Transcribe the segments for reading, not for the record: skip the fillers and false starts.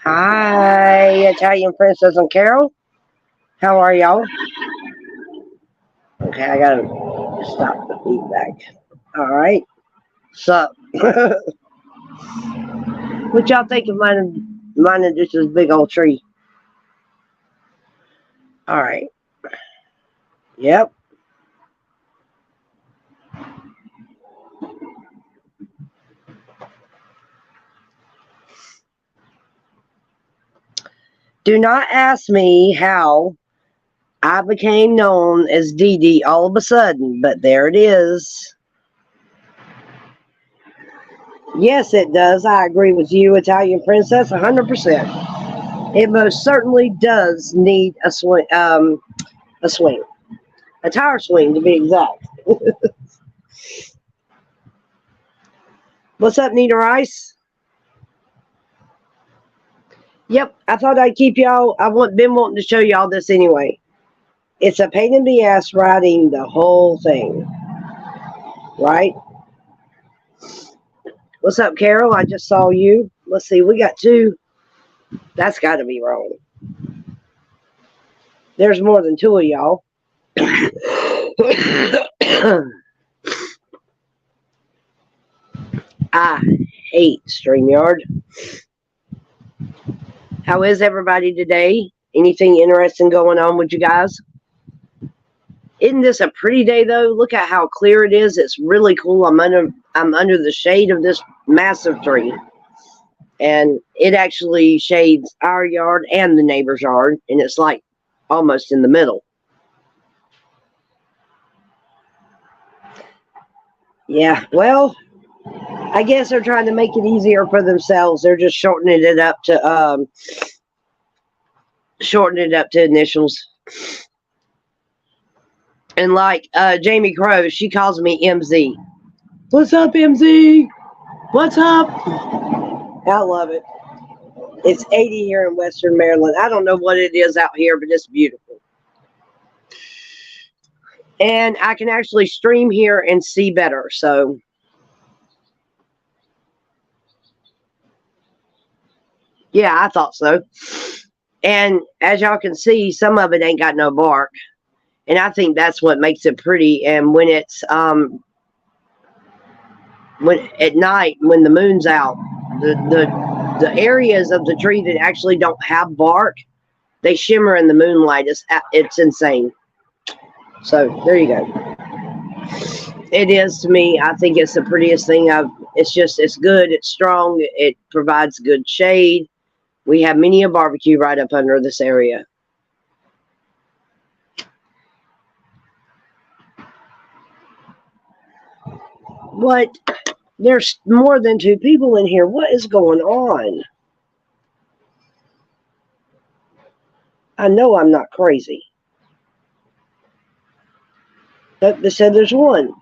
Hi, Italian Princess and Carol. How are y'all? Okay, I gotta stop the feedback. All right. So, what y'all think of mine just this big old tree? All right. Yep. Do not ask me how I became known as Dee Dee all of a sudden, but there it is. Yes, it does. I agree with you, Italian Princess, 100%. It most certainly does need a swing, a tire swing to be exact. What's up, Nina Rice? Yep, I thought I'd keep y'all. Been wanting to show y'all this anyway. It's a pain in the ass riding the whole thing, right? What's up, Carol? I just saw you. Let's see, we got two. That's got to be wrong. There's more than two of y'all. I hate StreamYard. How is everybody today? Anything interesting going on with you guys? Isn't this a pretty day though? Look at how clear it is. It's really cool. I'm under the shade of this massive tree. And it actually shades our yard and the neighbor's yard, and it's like almost in the middle. Yeah, well, I guess they're trying to make it easier for themselves. They're just shortening it up to initials. And like Jamie Crow, she calls me MZ. What's up, MZ? What's up? I love it. It's 80 here in Western Maryland. I don't know what it is out here, but it's beautiful. And I can actually stream here and see better. So, yeah, I thought so. And as y'all can see, some of it ain't got no bark. And I think that's what makes it pretty. And when it's when at night, when the moon's out, the areas of the tree that actually don't have bark, they shimmer in the moonlight. It's insane. So there you go. It is to me. I think it's the prettiest thing I've. It's good. It's strong. It provides good shade. We have many a barbecue right up under this area. What? There's more than two people in here. What is going on? I know I'm not crazy. But they said there's one.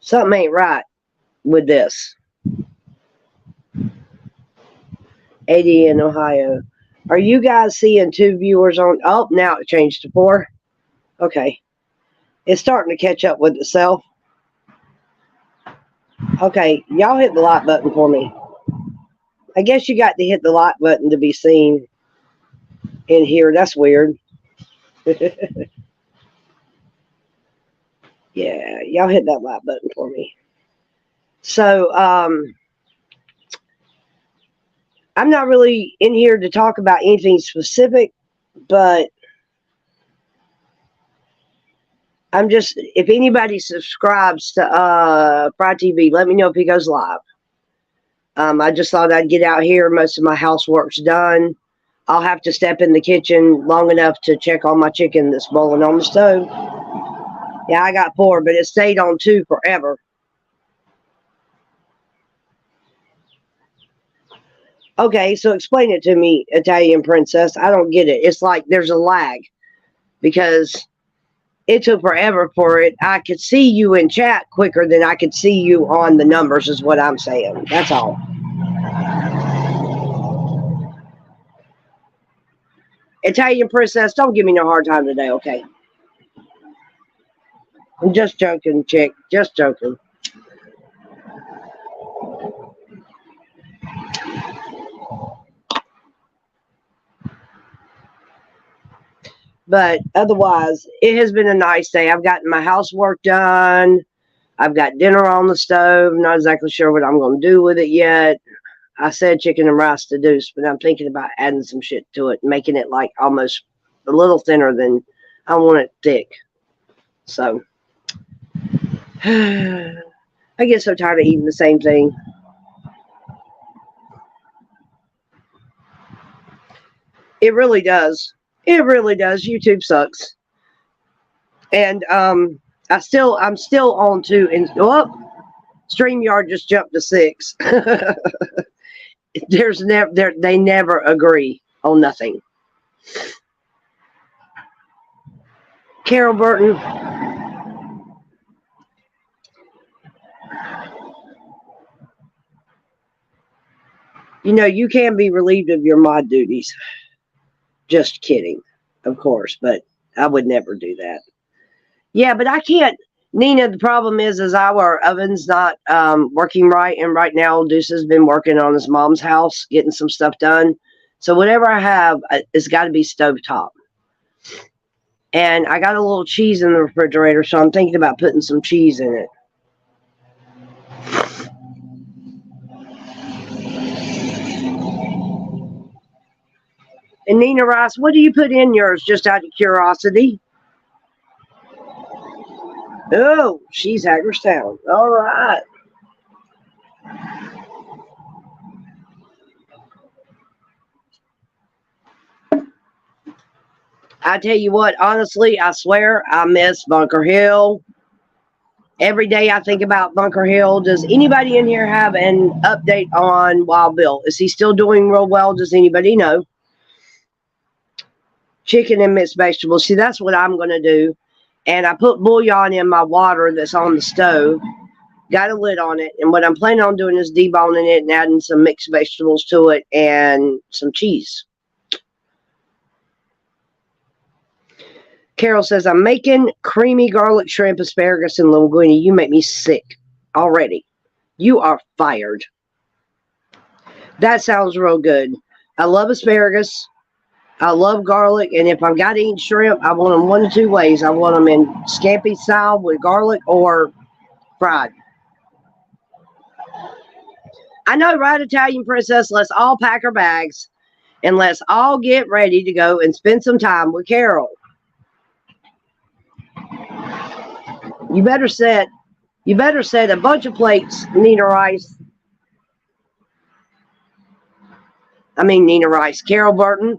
Something ain't right with this. 80 in Ohio. Are you guys seeing two viewers on? Oh, now it changed to four. Okay. It's starting to catch up with itself. Okay, y'all hit the like button for me. I guess you got to hit the like button to be seen in here. That's weird. Yeah, y'all hit that like button for me. So, I'm not really in here to talk about anything specific, but I'm just, if anybody subscribes to Fry TV, let me know if he goes live. I just thought I'd get out here. Most of my housework's done. I'll have to step in the kitchen long enough to check on my chicken that's boiling on the stove. Yeah, I got four, but it stayed on two forever. Okay, so explain it to me, Italian Princess. I don't get it. It's like there's a lag because it took forever for it. I could see you in chat quicker than I could see you on the numbers, is what I'm saying. That's all. Italian Princess, don't give me no hard time today, okay? I'm just joking, chick. Just joking. But otherwise, it has been a nice day. I've gotten my housework done. I've got dinner on the stove. Not exactly sure what I'm going to do with it yet. I said chicken and rice to Deuce, but I'm thinking about adding some shit to it, making it like almost a little thinner than I want it thick. So, I get so tired of eating the same thing. It really does. It really does. YouTube sucks. And I'm still on 2 and StreamYard just jumped to 6. They never agree on nothing. Carol Burton. You know, you can be relieved of your mod duties. Just kidding, of course, but I would never do that. Yeah, but I can't. Nina, the problem is our oven's not working right, and right now Deuce has been working on his mom's house, getting some stuff done. So whatever I have, it's got to be stovetop. And I got a little cheese in the refrigerator, so I'm thinking about putting some cheese in it. And Nina Rice, what do you put in yours, just out of curiosity? Oh, she's Hagerstown. All right. I tell you what, honestly, I swear I miss Bunker Hill. Every day I think about Bunker Hill. Does anybody in here have an update on Wild Bill? Is he still doing real well? Does anybody know? Chicken and mixed vegetables. See, that's what I'm going to do. And I put bouillon in my water that's on the stove. Got a lid on it. And what I'm planning on doing is deboning it and adding some mixed vegetables to it and some cheese. Carol says, I'm making creamy garlic shrimp, asparagus, and linguine. You make me sick already. You are fired. That sounds real good. I love asparagus. I love garlic, and if I've got to eat shrimp, I want them one of two ways. I want them in scampi style with garlic or fried. I know, right, Italian Princess? Let's all pack our bags, and let's all get ready to go and spend some time with Carol. You better set a bunch of plates, Nina Rice. I mean, Nina Rice, Carol Burton.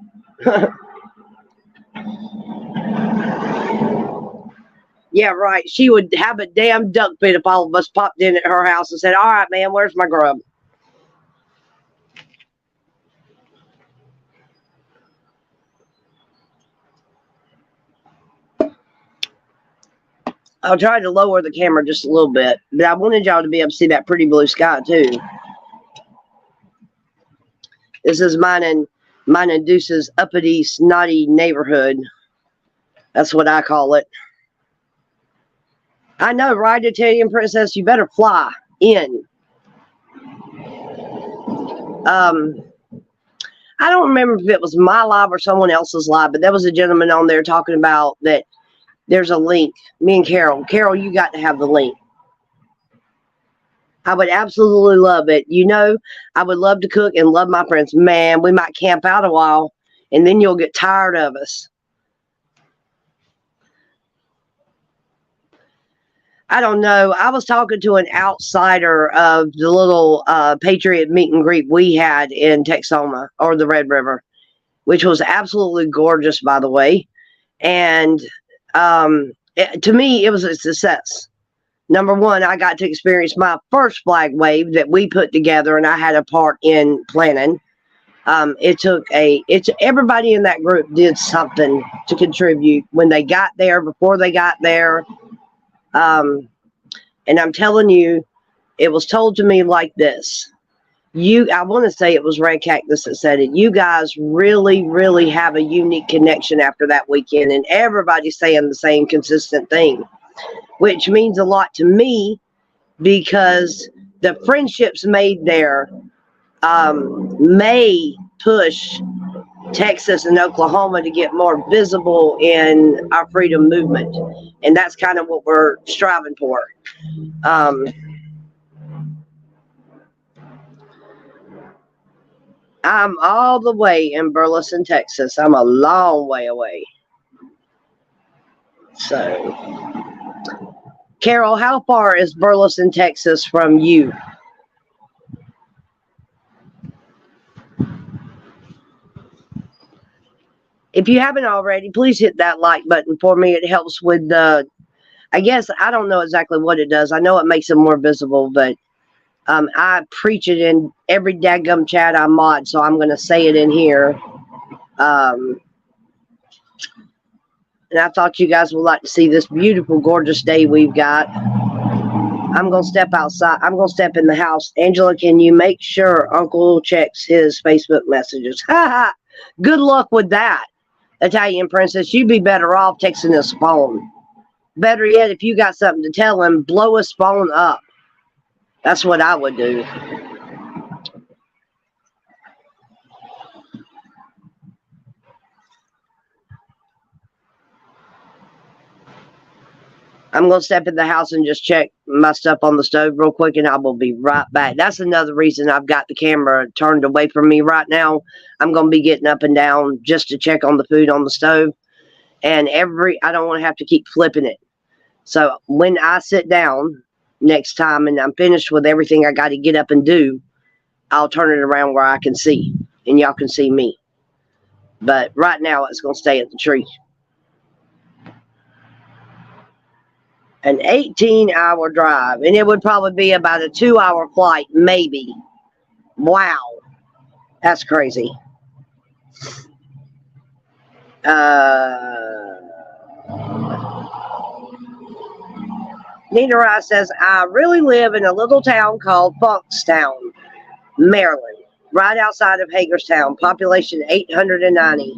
Yeah, right. She would have a damn duck pit if all of us popped in at her house and said, all right, man, where's my grub? I'll try to lower the camera just a little bit, but I wanted y'all to be able to see that pretty blue sky too. This is mine and Deuce's uppity, snotty neighborhood. That's what I call it. I know, right, Italian Princess? You better fly in. I don't remember if it was my live or someone else's live, but there was a gentleman on there talking about that there's a link. Me and Carol. Carol, you got to have the link. I would absolutely love it. You know, I would love to cook and love my friends. Man, we might camp out a while, and then you'll get tired of us. I don't know. I was talking to an outsider of the little Patriot meet and greet we had in Texoma, or the Red River, which was absolutely gorgeous, by the way. And to me, it was a success. Number one, I got to experience my first flag wave that we put together, and I had a part in planning. Everybody in that group did something to contribute when they got there, before they got there. And I'm telling you, it was told to me like this. I want to say it was Red Cactus that said it. You guys really, really have a unique connection after that weekend, and everybody's saying the same consistent thing, which means a lot to me because the friendships made there may push Texas and Oklahoma to get more visible in our freedom movement, and that's kind of what we're striving for. I'm all the way in Burleson, Texas. I'm a long way away. So, Carol, how far is Burleson, Texas from you? If you haven't already, please hit that like button for me. It helps with the, I guess, I don't know exactly what it does. I know it makes it more visible, but I preach it in every daggum chat I mod, so I'm going to say it in here. And I thought you guys would like to see this beautiful, gorgeous day we've got. I'm going to step outside. I'm going to step in the house. Angela, can you make sure Uncle checks his Facebook messages? Good luck with that, Italian Princess. You'd be better off texting his phone. Better yet, if you got something to tell him, blow his phone up. That's what I would do. I'm going to step in the house and just check my stuff on the stove real quick, and I will be right back. That's another reason I've got the camera turned away from me right now. I'm going to be getting up and down just to check on the food on the stove. And I don't want to have to keep flipping it. So when I sit down next time and I'm finished with everything I got to get up and do, I'll turn it around where I can see, and y'all can see me. But right now, it's going to stay at the tree. An 18-hour drive, and it would probably be about a 2-hour flight, maybe. Wow, that's crazy. Nina Rice says, I really live in a little town called Funkstown, Maryland, right outside of Hagerstown, population 890.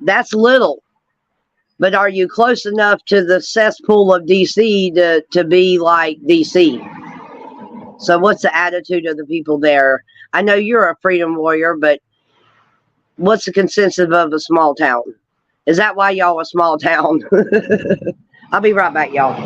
That's little. But are you close enough to the cesspool of DC to be like DC? So what's the attitude of the people there? I know you're a freedom warrior, but what's the consensus of a small town? Is that why y'all a small town? I'll be right back, y'all.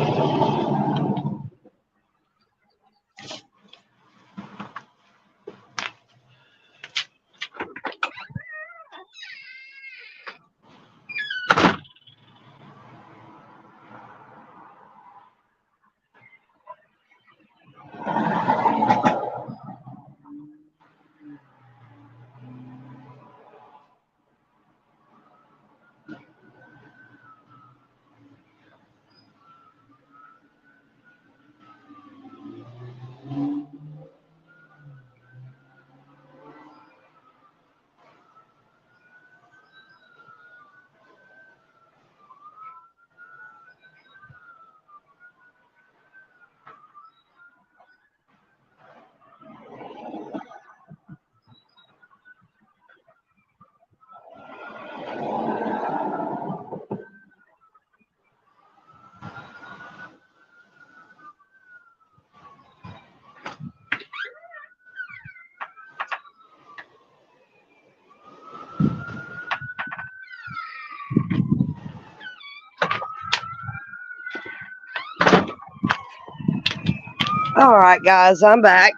All right, guys, I'm back.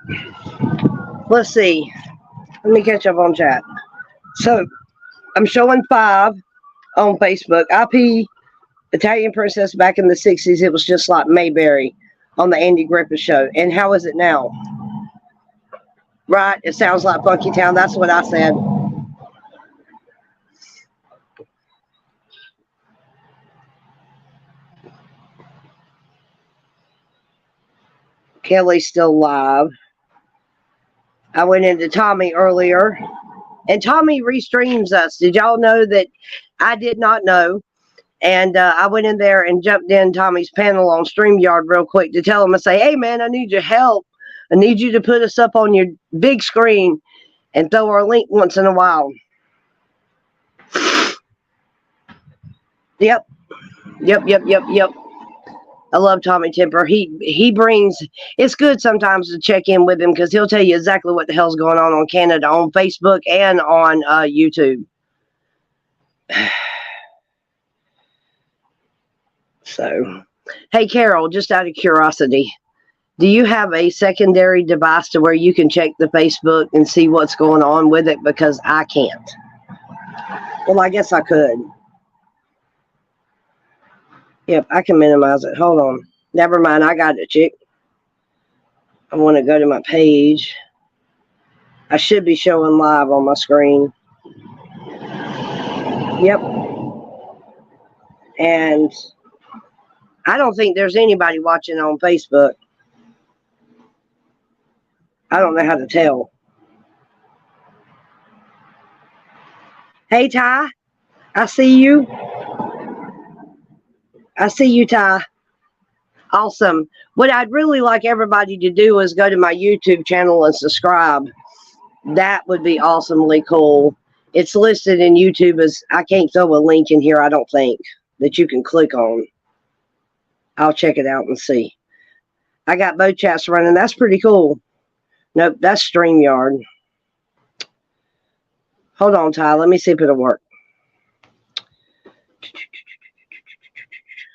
Let's see. Let me catch up on chat. So I'm showing 5 on Facebook. IP Italian Princess back in the 60s. It was just like Mayberry on the Andy Griffith Show. And how is it now? Right? It sounds like Funky Town. That's what I said. Kelly's still live. I went into Tommy earlier. And Tommy restreams us. Did y'all know that? I did not know. And I went in there and jumped in Tommy's panel on StreamYard real quick to tell him, I say, hey, man, I need your help. I need you to put us up on your big screen and throw our link once in a while. Yep. I love Tommy Temper. He brings, it's good sometimes to check in with him because he'll tell you exactly what the hell's going on Canada on Facebook and on YouTube. So, hey, Carol, just out of curiosity, do you have a secondary device to where you can check the Facebook and see what's going on with it? Because I can't. Well, I guess I could. Yep, I can minimize it. Hold on. Never mind. I got it, chick. I want to go to my page. I should be showing live on my screen. Yep. And I don't think there's anybody watching on Facebook. I don't know how to tell. Hey, Ty. I see you. I see you, Ty. Awesome. What I'd really like everybody to do is go to my YouTube channel and subscribe. That would be awesomely cool. It's listed in YouTube as, I can't throw a link in here, I don't think, that you can click on. I'll check it out and see. I got both chats running. That's pretty cool. Nope, that's StreamYard. Hold on, Ty. Let me see if it'll work.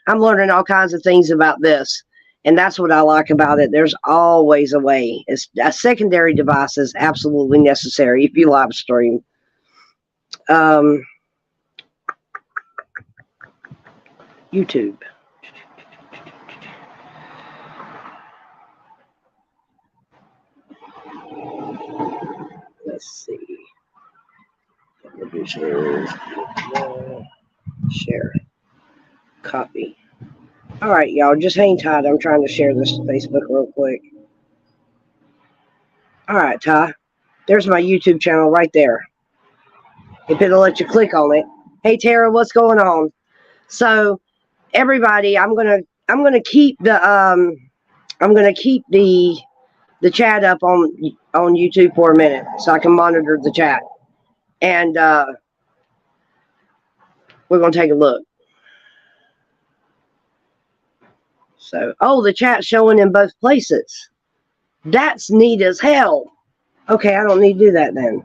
I'm learning all kinds of things about this, and that's what I like about it. There's always a way. A secondary device is absolutely necessary if you live stream. YouTube. Let's see. Share. Copy. All right, y'all, just hang tight. I'm trying to share this to Facebook real quick. All right, Ty. There's my YouTube channel right there. If it'll let you click on it. Hey, Tara, what's going on? So, everybody, I'm gonna keep the the chat up on YouTube for a minute so I can monitor the chat, and we're gonna take a look. So, oh, the chat's showing in both places. That's neat as hell. Okay, I don't need to do that then.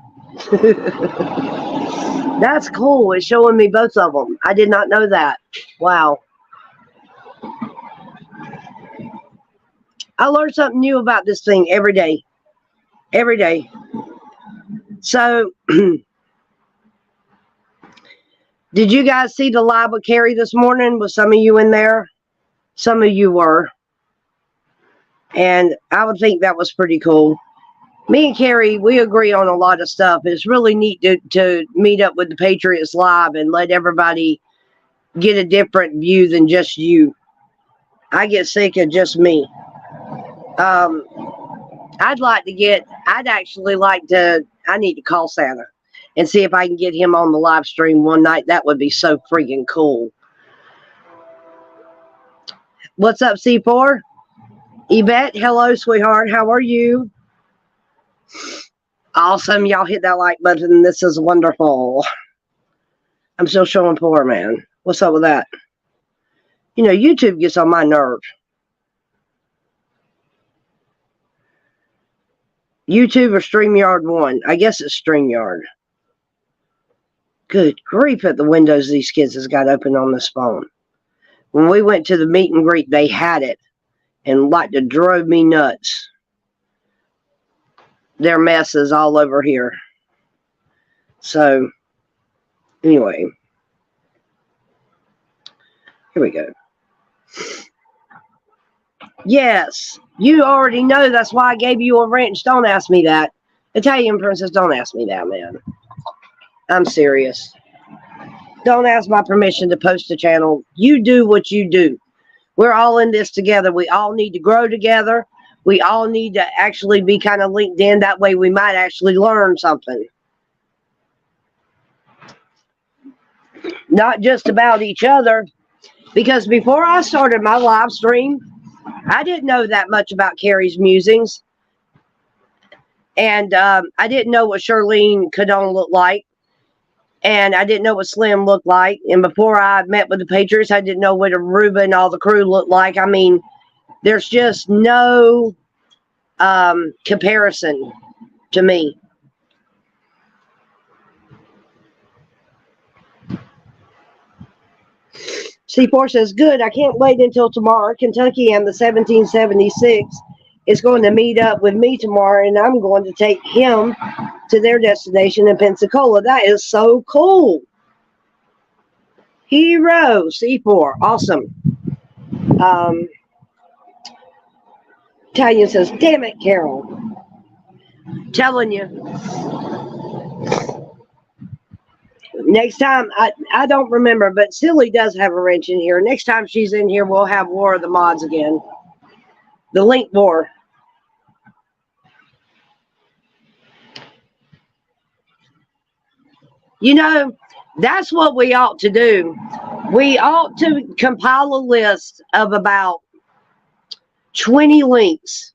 That's cool. It's showing me both of them. I did not know that. Wow. I learn something new about this thing every day. Every day. So, did you guys see the live with Carrie this morning? Was some of you in there? Some of you were. And I would think that was pretty cool. Me and Carrie, we agree on a lot of stuff. It's really neat to meet up with the Patriots Live and let everybody get a different view than just you. I get sick of just me. I'd actually like to, I need to call Santa and see if I can get him on the live stream one night. That would be so freaking cool. What's up, C4? Yvette, hello, sweetheart. How are you? Awesome. Y'all hit that like button. This is wonderful. I'm still showing poor, man. What's up with that? You know, YouTube gets on my nerve. YouTube or StreamYard 1? I guess it's StreamYard. Good grief at the windows these kids has got open on this phone. When we went to the meet and greet, they had it. And like it drove me nuts. Their messes all over here. So, anyway. Here we go. Yes, you already know. That's why I gave you a wrench. Don't ask me that. Italian Princess, don't ask me that, man. I'm serious. Don't ask my permission to post a channel. You do what you do. We're all in this together. We all need to grow together. we all need to actually be kind of linked in. That way we might actually learn something. Not just about each other. Because before I started my live stream, I didn't know that much about Carrie's musings. And I didn't know what Charlene Cadone looked like. And I didn't know what Slim looked like. And before I met with the Patriots, I didn't know what Aruba and all the crew looked like. I mean, there's just no comparison to me. C4 says, good, I can't wait until tomorrow. Kentucky and the 1776 is going to meet up with me tomorrow, and I'm going to take him to their destination in Pensacola. That is so cool. Hero, C4, awesome. Italian says, damn it, Carol. Telling you. Next time, I don't remember, but Silly does have a wrench in here. Next time she's in here, we'll have War of the Mods again. The Link War. You know, that's what we ought to do. We ought to compile a list of about 20 links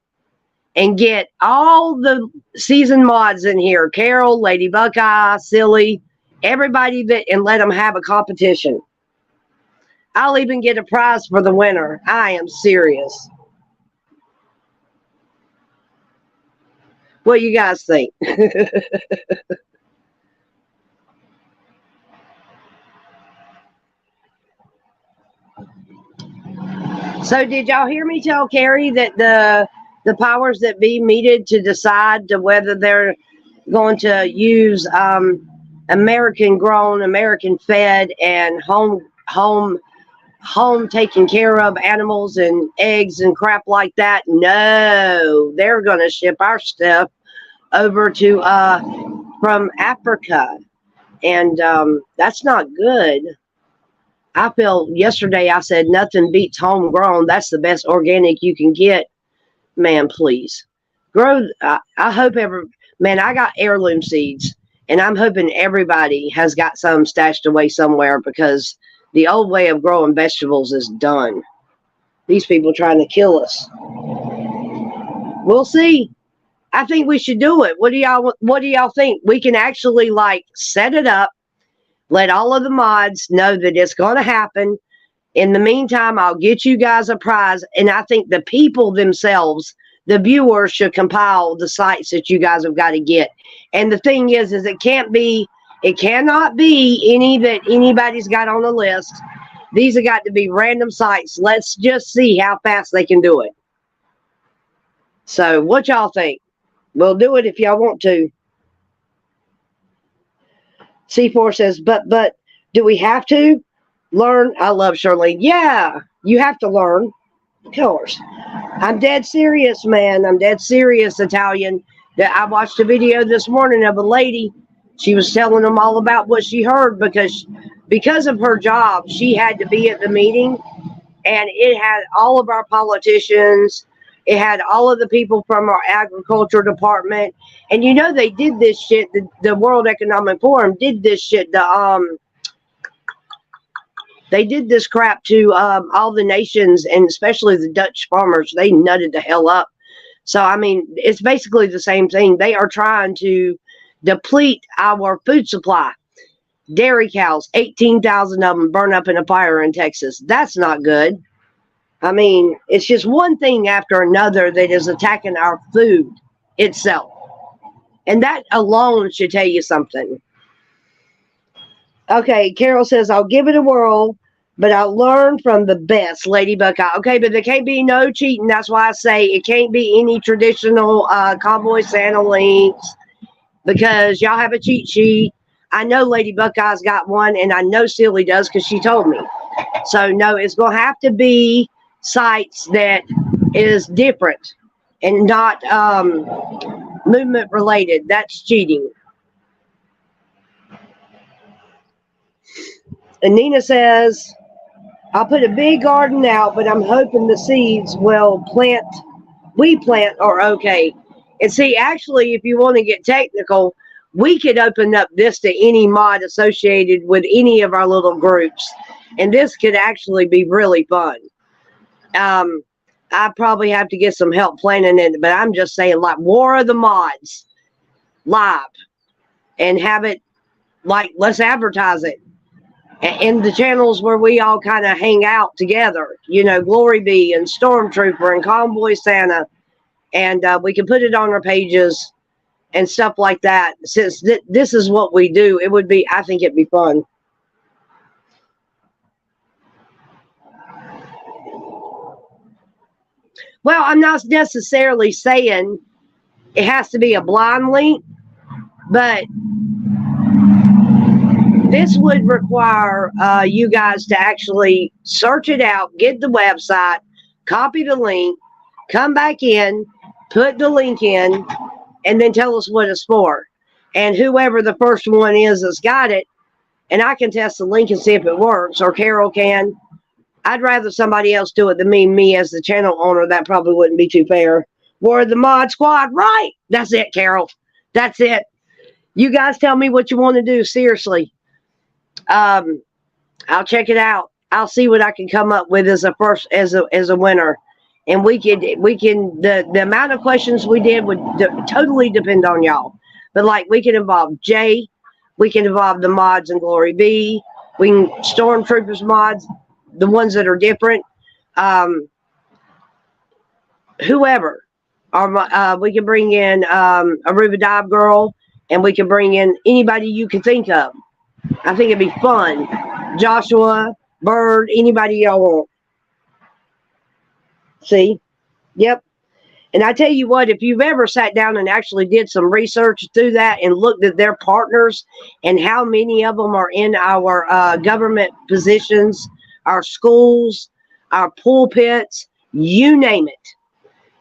and get all the season mods in here. Carol, Lady Buckeye, Silly, everybody that, and let them have a competition. I'll even get a prize for the winner. I am serious. What do you guys think? So did y'all hear me tell Carrie that the powers that be meted to decide to whether they're going to use American grown, American fed, and home taken care of animals and eggs and crap like that? No, they're going to ship our stuff over to from Africa, and that's not good. I feel yesterday I said nothing beats homegrown. That's the best organic you can get. Man, please grow. I hope man, I got heirloom seeds, and I'm hoping everybody has got some stashed away somewhere, because the old way of growing vegetables is done. These people trying to kill us. We'll see. I think we should do it. What do y'all think? We can actually like set it up. Let all of the mods know that it's going to happen. In the meantime, I'll get you guys a prize. And I think the people themselves, the viewers, should compile the sites that you guys have got to get. And the thing is it cannot be any that anybody's got on the list. These have got to be random sites. Let's just see how fast they can do it. So what y'all think? We'll do it if y'all want to. C4 says, but do we have to learn? I love Shirley. Yeah, you have to learn. Of course. I'm dead serious, man. I'm dead serious, Italian. That I watched a video this morning of a lady. She was telling them all about what she heard, because of her job, she had to be at the meeting, and it had all of our politicians. It had all of the people from our agriculture department. And you know, they did this shit. The World Economic Forum did this shit. They did this crap to all the nations, and especially the Dutch farmers. They nutted the hell up. So, I mean, it's basically the same thing. They are trying to deplete our food supply. Dairy cows, 18,000 of them burn up in a fire in Texas. That's not good. I mean, it's just one thing after another that is attacking our food itself. And that alone should tell you something. Okay, Carol says, I'll give it a whirl, but I'll learn from the best, Lady Buckeye. Okay, but there can't be no cheating. That's why I say it can't be any traditional Cowboy Santa links, because y'all have a cheat sheet. I know Lady Buckeye's got one, and I know Silly does because she told me. So, no, it's going to have to be sites that is different and not movement related. That's cheating. And Nina says, I'll put a big garden out, but I'm hoping the seeds will plant we plant are okay. And see, actually, if you want to get technical, we could open up this to any mod associated with any of our little groups. And this could actually be really fun. I probably have to get some help planning it, but I'm just saying, like, War of the Mods live and have it, like, let's advertise it in the channels where we all kind of hang out together. You know, Glory Bee and Stormtrooper and Convoy Santa. And we can put it on our pages and stuff like that. Since this is what we do, it would be, I think it'd be fun. Well, I'm not necessarily saying it has to be a blind link, but this would require you guys to actually search it out, get the website, copy the link, come back in, put the link in, and then tell us what it's for. And whoever the first one is that's got it, and I can test the link and see if it works, or Carol can. I'd rather somebody else do it than me as the channel owner. That probably wouldn't be too fair. War the Mod Squad, right? That's it, Carol. That's it. You guys tell me what you want to do. Seriously. I'll check it out. I'll see what I can come up with as a winner. And we can the amount of questions we did would totally depend on y'all. But like, we can involve Jay, we can involve the mods and Glory Bee, we can Stormtroopers mods, the ones that are different, whoever. Or we can bring in Aruba Dive Girl, and we can bring in anybody you can think of. I think it'd be fun. Joshua, Bird, anybody y'all want. See? Yep. And I tell you what, if you've ever sat down and actually did some research through that and looked at their partners and how many of them are in our government positions, our schools, our pulpits, you name it.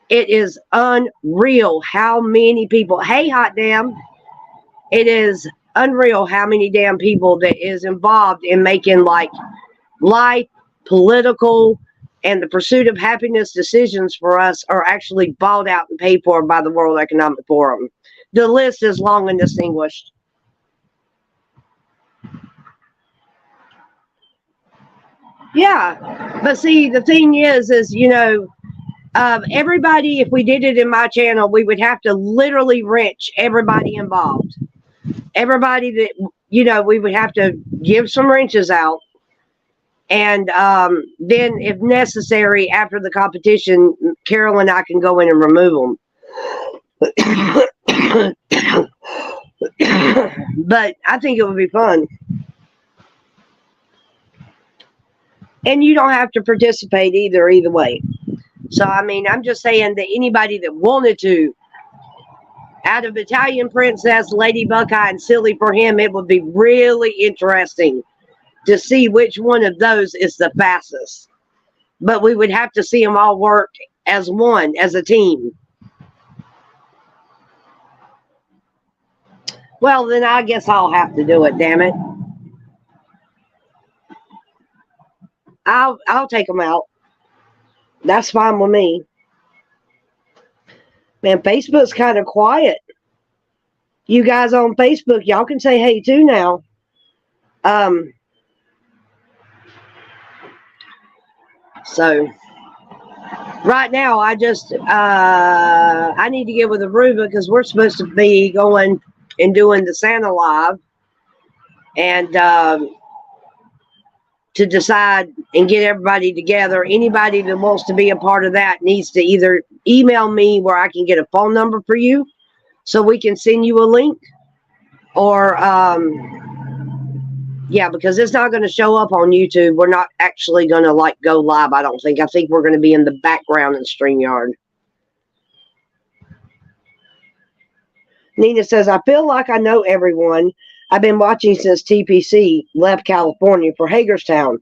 It is unreal how many people, hey, Hot Damn, it is unreal how many damn people that is involved in making like life, political, and the pursuit of happiness decisions for us are actually bought out and paid for by the World Economic Forum. The list is long and distinguished. Yeah, but see, the thing is, you know, everybody, if we did it in my channel, we would have to literally wrench everybody involved. Everybody that, you know, we would have to give some wrenches out. And then, if necessary, after the competition, Carol and I can go in and remove them. But I think it would be fun. And you don't have to participate either way. So, I mean, I'm just saying that anybody that wanted to, out of Italian Princess, Lady Buckeye, and Silly for Him, it would be really interesting to see which one of those is the fastest. But we would have to see them all work as one, as a team. Well, then I guess I'll have to do it, damn it. I'll take them out. That's fine with me. Man, Facebook's kind of quiet. You guys on Facebook, y'all can say hey too now. So right now I just I need to get with Aruba because we're supposed to be going and doing the Santa Live, and to decide and get everybody together. Anybody that wants to be a part of that needs to either email me where I can get a phone number for you so we can send you a link, or yeah, because it's not going to show up on YouTube. We're not actually going to like go live, I don't think. I think we're going to be in the background in StreamYard. Nina says, I feel like I know everyone. I've been watching since TPC left California for Hagerstown.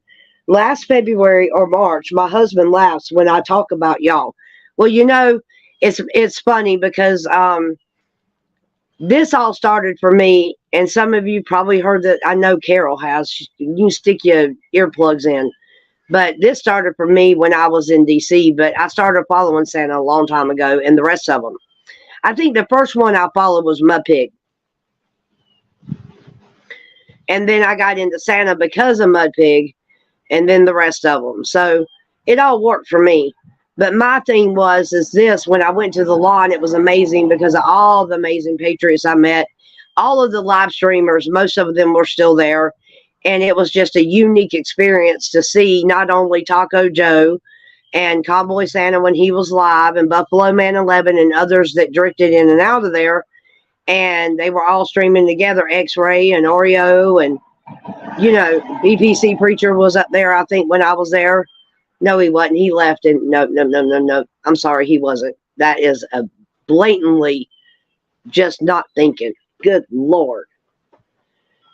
Last February or March, my husband laughs when I talk about y'all. Well, you know, it's funny because this all started for me, and some of you probably heard that. I know Carol has. You can stick your earplugs in. But this started for me when I was in DC, but I started following Santa a long time ago, and the rest of them. I think the first one I followed was Mudpig. And then I got into Santa because of Mudpig, and then the rest of them. So it all worked for me. But my thing is this: when I went to the lawn, it was amazing because of all the amazing patriots I met. All of the live streamers, most of them were still there. And it was just a unique experience to see not only Taco Joe and Cowboy Santa when he was live, and Buffalo Man 11 and others that drifted in and out of there. And they were all streaming together, X-Ray and Oreo, and, you know, BPC Preacher was up there, I think, when I was there. No, he wasn't. He left, and no. I'm sorry, he wasn't. That is a blatantly just not thinking. Good Lord.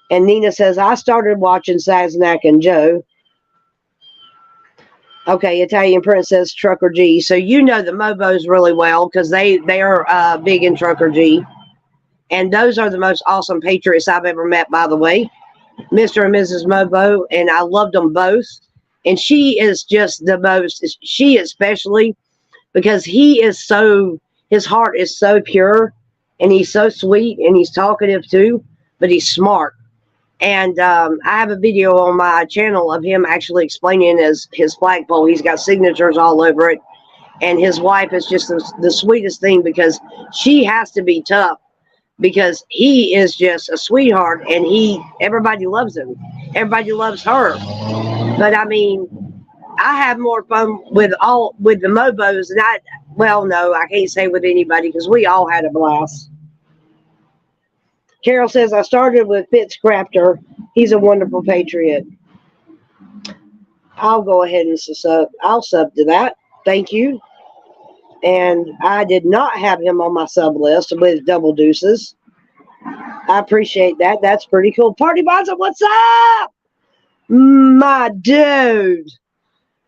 And Nina says, I started watching Saznak and Joe. Okay, Italian Princess, Trucker G. So you know the Mobos really well because they are big in Trucker G. And those are the most awesome patriots I've ever met, by the way. Mr. and Mrs. Mobo. And I loved them both. And she is just the most, she especially, because he is so, his heart is so pure. And he's so sweet. And he's talkative too. But he's smart. And I have a video on my channel of him actually explaining his flagpole. He's got signatures all over it. And his wife is just the sweetest thing because she has to be tough because he is just a sweetheart and everybody loves him. Everybody loves her. But I mean, I have more fun with the Mobos and no, I can't say with anybody because we all had a blast. Carol says, I started with Fitz Crafter. He's a wonderful patriot. I'll go ahead and I'll sub to that. Thank you. And I did not have him on my sub list with Double Deuces. I appreciate that. That's pretty cool. Party Bonza, what's up? My dude.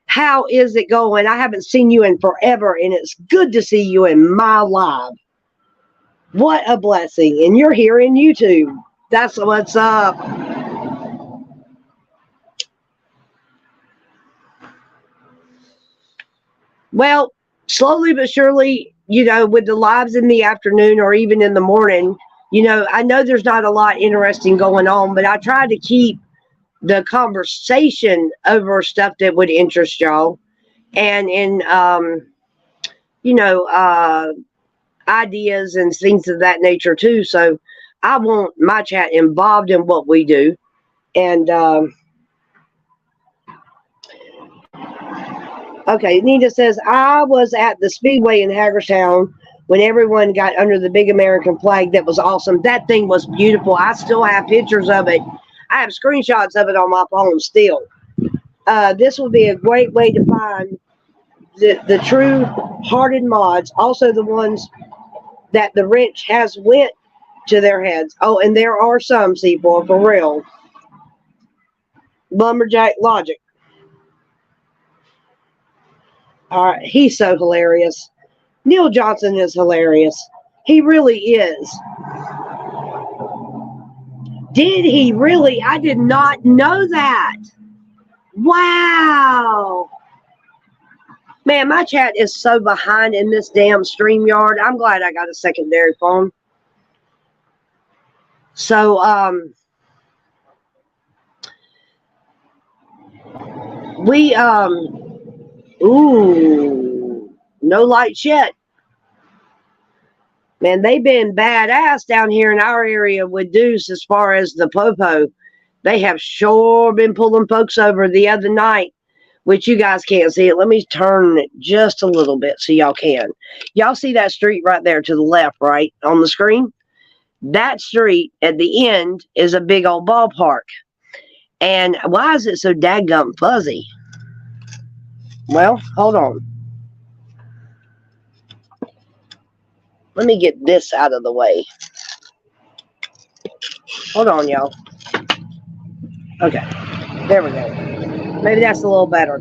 How is it going? I haven't seen you in forever, and it's good to see you in my live. What a blessing. And you're here in YouTube. That's what's up. Well, slowly but surely, you know, with the lives in the afternoon or even in the morning, you know, I know there's not a lot interesting going on, but I try to keep the conversation over stuff that would interest y'all. And in, you know, ideas and things of that nature too. So I want my chat involved in what we do. And okay, Nita says, I was at the Speedway in Hagerstown when everyone got under the big American flag. That was awesome. That thing was beautiful. I still have pictures of it. I have screenshots of it on my phone still. This will be a great way to find the true hearted mods, also the ones that the wrench has went to their heads. Oh, and there are some, C4, for real. Lumberjack Logic. All right, he's so hilarious. Neil Johnson is hilarious. He really is. Did he really? I did not know that. Wow. Man, my chat is so behind in this damn StreamYard. I'm glad I got a secondary phone. So, no lights yet. Man, they've been badass down here in our area with Deuce as far as the Popo. They have sure been pulling folks over the other night, which you guys can't see it. Let me turn it just a little bit so y'all can. Y'all see that street right there to the left, right, on the screen? That street at the end is a big old ballpark. And why is it so dadgum fuzzy? Well, hold on. Let me get this out of the way. Hold on, y'all. Okay. There we go. Maybe that's a little better.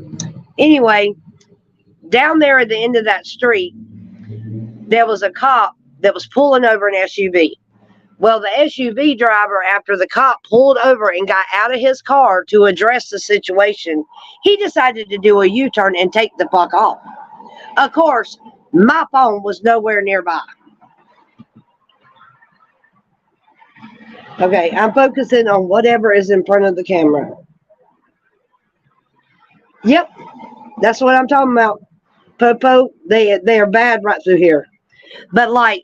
Anyway, down there at the end of that street, there was a cop that was pulling over an SUV. Well, the SUV driver, after the cop pulled over and got out of his car to address the situation, he decided to do a U-turn and take the fuck off. Of course, my phone was nowhere nearby. Okay, I'm focusing on whatever is in front of the camera. Yep, that's what I'm talking about. Popo, they are bad right through here. But like,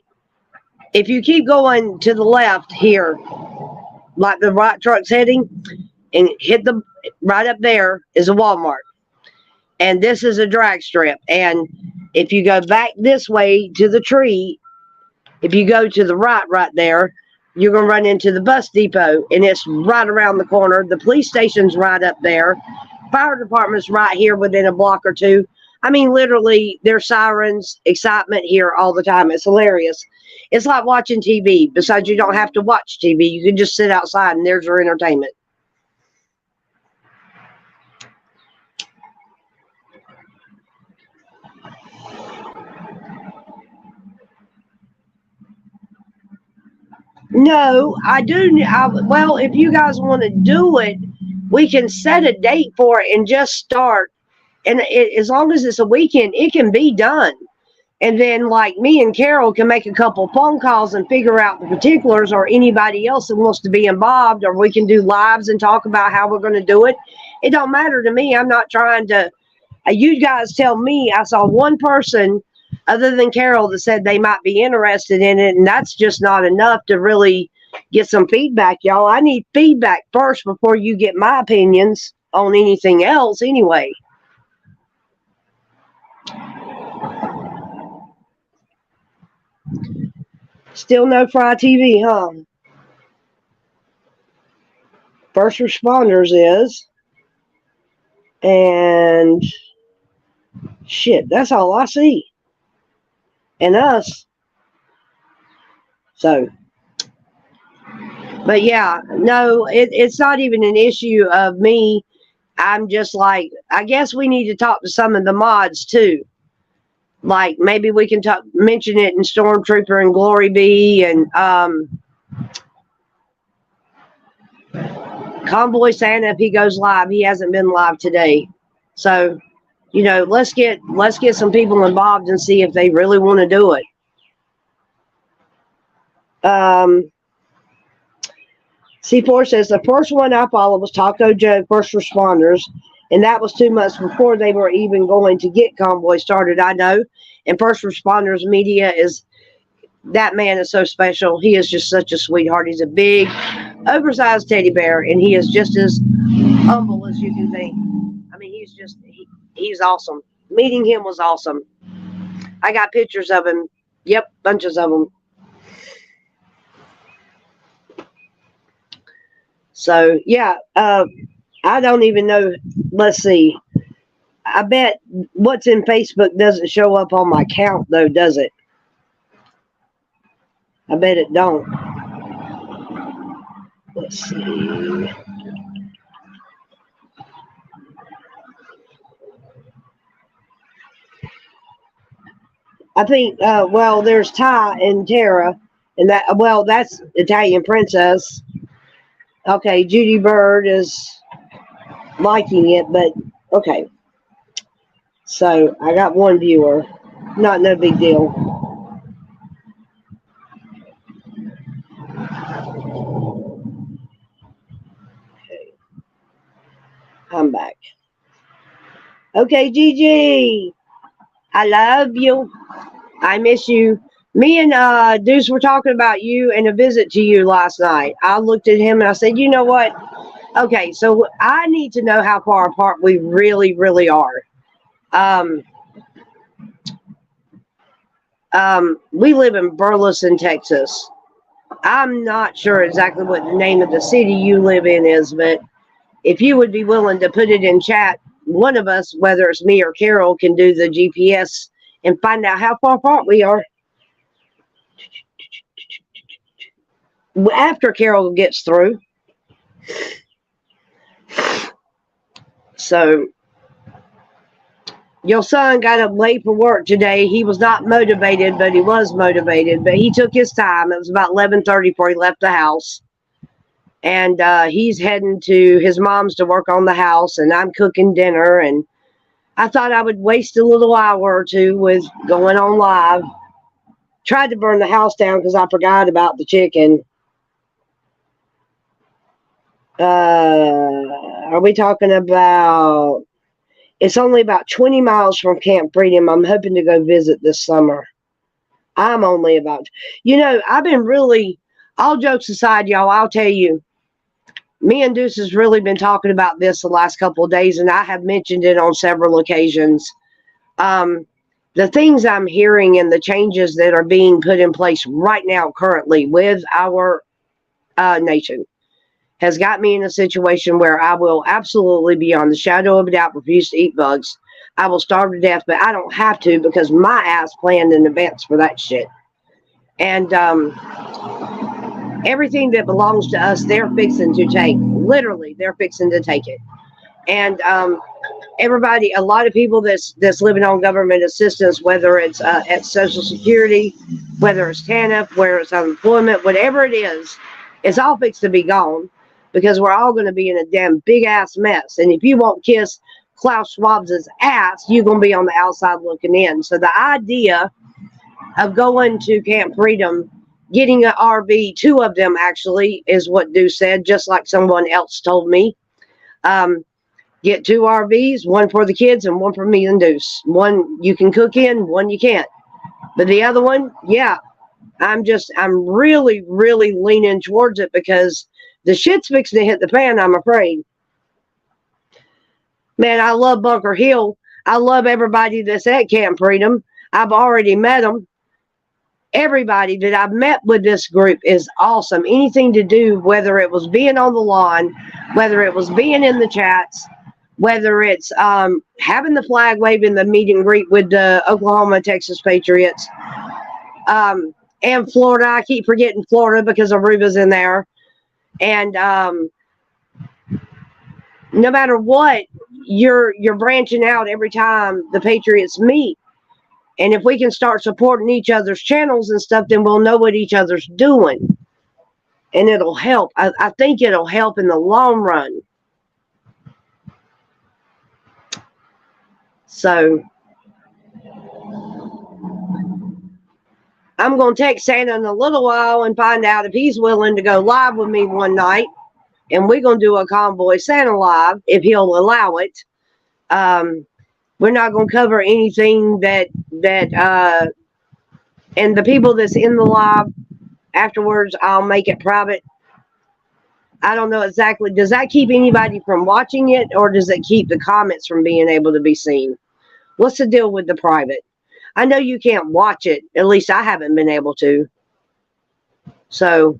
if you keep going to the left here, like the right truck's heading, and hit the right up there is a Walmart, and this is a drag strip. And if you go back this way to the tree, if you go to the right there, you're going to run into the bus depot, and it's right around the corner. The police station's right up there. Fire department's right here within a block or two. I mean, literally, there's sirens, excitement here all the time. It's hilarious. It's like watching TV. Besides, you don't have to watch TV. You can just sit outside, and there's your entertainment. No, I do. Well, if you guys want to do it, we can set a date for it and just start. And as long as it's a weekend, it can be done. And then, like, me and Carol can make a couple phone calls and figure out the particulars, or anybody else that wants to be involved, or we can do lives and talk about how we're going to do it. It don't matter to me. I'm not trying to. You guys tell me. I saw one person other than Carol that said they might be interested in it, and that's just not enough to really get some feedback, y'all. I need feedback first before you get my opinions on anything else anyway. Still no Fry TV, huh? First responders is. And shit, that's all I see. And us. So. But yeah, no, it's not even an issue of me. I'm just like, I guess we need to talk to some of the mods too. Like, maybe we can mention it in Stormtrooper and Glory Bee and Convoy Santa if he goes live. He hasn't been live today. So, you know, let's get some people involved and see if they really want to do it. C4 says the first one I followed was Taco Joe First Responders, and that was 2 months before they were even going to get Convoy started. I know. And First Responders Media that man is so special. He is just such a sweetheart. He's a big, oversized teddy bear, and he is just as humble as you can think. I mean, he's awesome. Meeting him was awesome. I got pictures of him. Yep, bunches of them. So, yeah, I don't even know. Let's see. I bet what's in Facebook doesn't show up on my count, though, does it? I bet it don't. Let's see. I think, well, there's Ty and Tara, and that's Italian Princess. Okay, Judy Bird is liking it, but okay. So I got one viewer. No big deal. Okay. I'm back. Okay, Gigi. I love you. I miss you. Me and Deuce were talking about you and a visit to you last night. I looked at him and I said, you know what? Okay, so I need to know how far apart we really, really are. We live in Burleson, Texas. I'm not sure exactly what the name of the city you live in is, but if you would be willing to put it in chat, one of us, whether it's me or Carol, can do the GPS and find out how far apart we are. After Carol gets through. So, Your son got up late for work today. He was not motivated, but he was motivated. But he took his time. It was about 11:30 before he left the house. And he's heading to his mom's to work on the house, and I'm cooking dinner. And I thought I would waste a little hour or two with going on live. Tried to burn the house down because I forgot about the chicken. Are we talking about... It's only about 20 miles from Camp Freedom. I'm hoping to go visit this summer. I'm only about... I've been really... All jokes aside, y'all, I'll tell you, me and Deuce has really been talking about this the last couple of days, and I have mentioned it on several occasions. The things I'm hearing and the changes that are being put in place right now, currently, with our nation, has got me in a situation where I will absolutely, beyond the shadow of a doubt, refuse to eat bugs. I will starve to death, but I don't have to because my ass planned in advance for that shit. And everything that belongs to us, they're fixing to take. Literally, they're fixing to take it. And everybody, a lot of people that's living on government assistance, whether it's at Social Security, whether it's TANF, whether it's unemployment, whatever it is, it's all fixed to be gone because we're all going to be in a damn big ass mess. And if you won't kiss Klaus Schwab's ass, you're going to be on the outside looking in. So the idea of going to Camp Freedom, getting an RV, 2 of them actually, is what Deuce said, just like someone else told me. Get 2 RVs, one for the kids and one for me and Deuce. One you can cook in, one you can't. But the other one, yeah, I'm really, really leaning towards it because the shit's fixing to hit the fan, I'm afraid. Man, I love Bunker Hill. I love everybody that's at Camp Freedom. I've already met them. Everybody that I've met with this group is awesome. Anything to do, whether it was being on the lawn, whether it was being in the chats, whether it's having the flag wave in the meet and greet with the Oklahoma, Texas Patriots, and Florida. I keep forgetting Florida because Aruba's in there. And no matter what, you're branching out every time the Patriots meet. And if we can start supporting each other's channels and stuff, then we'll know what each other's doing. And it'll help. I think it'll help in the long run. So I'm going to text Santa in a little while and find out if he's willing to go live with me one night. And we're going to do a Convoy Santa live if he'll allow it. We're not going to cover anything that and the people that's in the live afterwards, I'll make it private. I don't know exactly. Does that keep anybody from watching it, or does it keep the comments from being able to be seen? What's the deal with the private? I know you can't watch it. At least I haven't been able to. So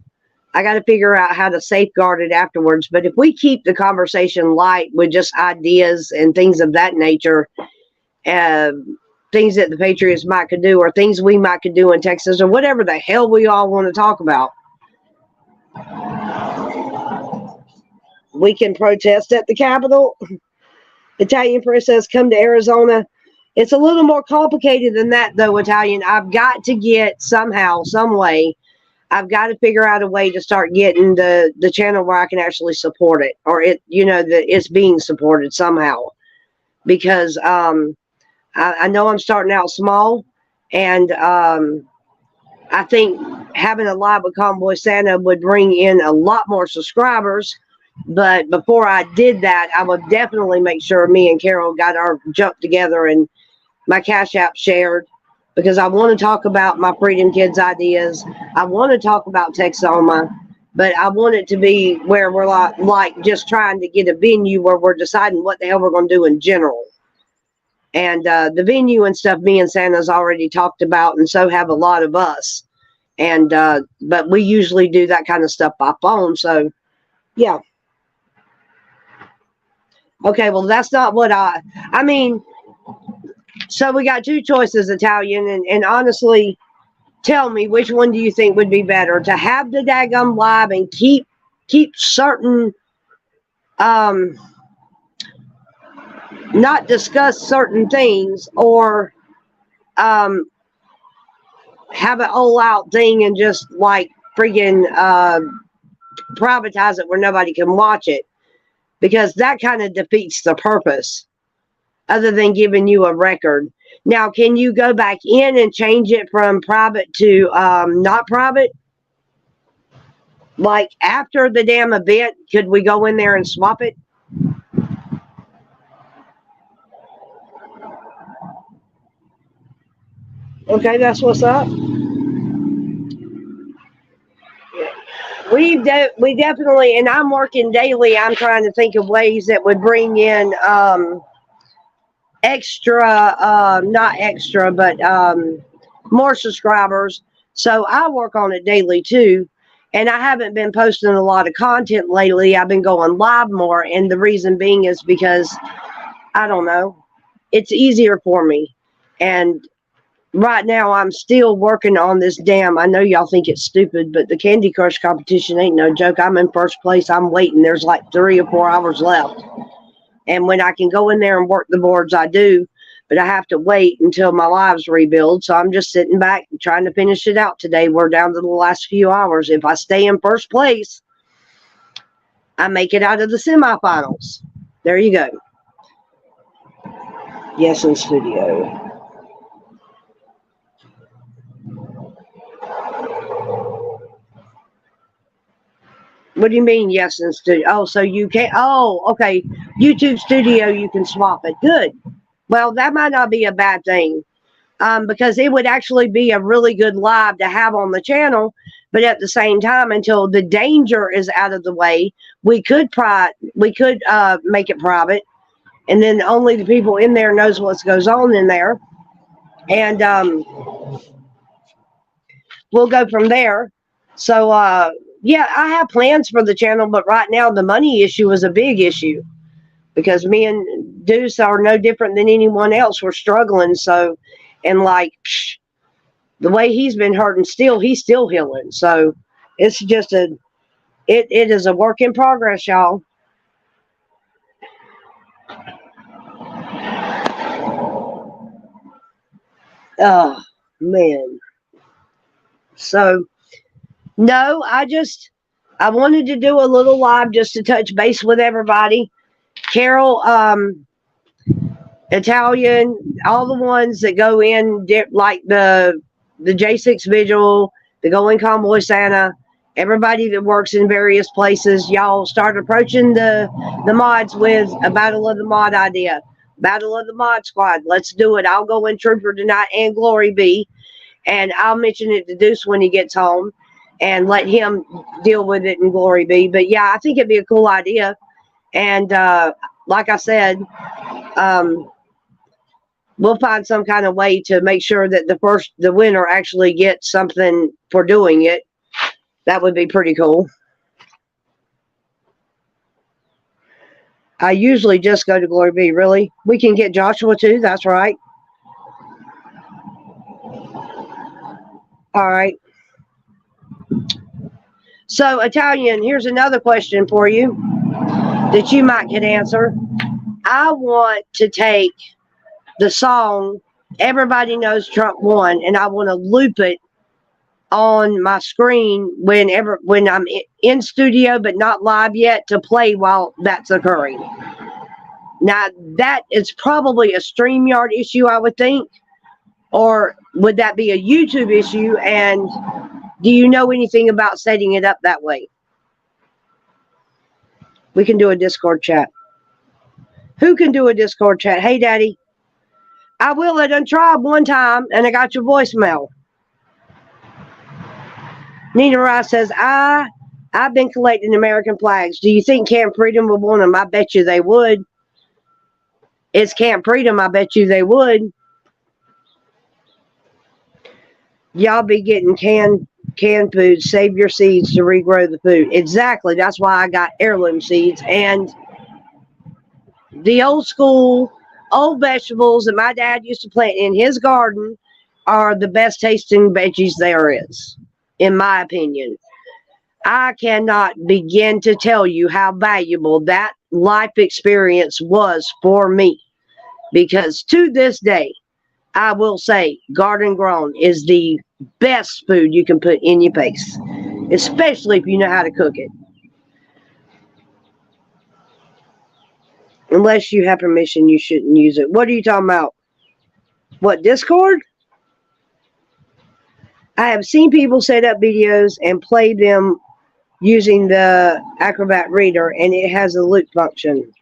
I got to figure out how to safeguard it afterwards. But if we keep the conversation light with just ideas and things of that nature, things that the Patriots might could do, or things we might could do in Texas, or whatever the hell we all want to talk about, we can protest at the Capitol. Italian princess, come to Arizona. It's a little more complicated than that, though, Italian. I've got to get somehow, some way, I've got to figure out a way to start getting the channel where I can actually support it, or it, that it's being supported somehow. Because I know I'm starting out small, and I think having a live with Convoy Santa would bring in a lot more subscribers. But before I did that, I would definitely make sure me and Carol got our jump together and my Cash App shared, because I want to talk about my Freedom Kids ideas. I want to talk about Texoma, but I want it to be where we're like just trying to get a venue where we're deciding what the hell we're going to do in general. And the venue and stuff, me and Santa's already talked about, and so have a lot of us. And but we usually do that kind of stuff by phone. So, yeah. Okay, well, that's not what I mean, so we got 2 choices, Italian, and honestly, tell me, which one do you think would be better? To have the daggum live and keep certain not discuss certain things or have an all out thing and just like freaking privatize it where nobody can watch it, because that kind of defeats the purpose other than giving you a record. Now, can you go back in and change it from private to not private? Like after the damn event, could we go in there and swap it? Okay, that's what's up. We definitely, and I'm working daily. I'm trying to think of ways that would bring in extra, not extra, but more subscribers. So I work on it daily too. And I haven't been posting a lot of content lately. I've been going live more. And the reason being is because, I don't know, it's easier for me. And right now I'm still working on this damn, I know y'all think it's stupid, but the Candy Crush competition ain't no joke. I'm in first place. I'm waiting. There's like 3 or 4 hours left. And when I can go in there and work the boards, I do. But I have to wait until my lives rebuild. So I'm just sitting back and trying to finish it out today. We're down to the last few hours. If I stay in first place, I make it out of the semifinals. There you go. Yes, in studio. What do you mean, yes, in studio? Oh, so you can't. Oh, okay. YouTube studio, you can swap it. Good. Well, that might not be a bad thing, because it would actually be a really good live to have on the channel. But at the same time, until the danger is out of the way, we could make it private, and then only the people in there knows what goes on in there, and we'll go from there. So yeah, I have plans for the channel, but right now the money issue is a big issue. Because me and Deuce are no different than anyone else. We're struggling. So, and like the way he's been hurting, he's still healing. So it's just it is a work in progress, y'all. Oh man. So no, I wanted to do a little live just to touch base with everybody. Carol, Italian, all the ones that go in, like the J6 Vigil, the Going Convoy Santa, everybody that works in various places, y'all start approaching the mods with a Battle of the Mod idea. Battle of the Mod Squad. Let's do it. I'll go in Trooper tonight and Glory Be, and I'll mention it to Deuce when he gets home and let him deal with it in Glory Be. But yeah, I think it'd be a cool idea. And like I said, we'll find some kind of way to make sure that the winner actually gets something for doing it. That would be pretty cool. I usually just go to Glory Be. Really? We can get Joshua too. That's right. All right. So, Italian, here's another question for you that you might could answer. I want to take the song Everybody Knows Trump Won, and I want to loop it on my screen when I'm in studio but not live yet, to play while that's occurring. Now, that is probably a StreamYard issue, I would think. Or would that be a YouTube issue? And do you know anything about setting it up that way? We can do a Discord chat. Who can do a Discord chat? Hey, Daddy. I will. I done tried one time, and I got your voicemail. Nina Rice says, I've been collecting American flags. Do you think Camp Freedom would want them? I bet you they would. It's Camp Freedom. I bet you they would. Y'all be getting canned food. Save your seeds to regrow the food. Exactly. That's why I got heirloom seeds. And the old school, old vegetables that my dad used to plant in his garden are the best tasting veggies there is, in my opinion. I cannot begin to tell you how valuable that life experience was for me. because to this day, I will say garden grown is the best food you can put in your face, especially if you know how to cook it. Unless you have permission, you shouldn't use it. What are you talking about? What, Discord? I have seen people set up videos and play them using the Acrobat Reader, and it has a loop function.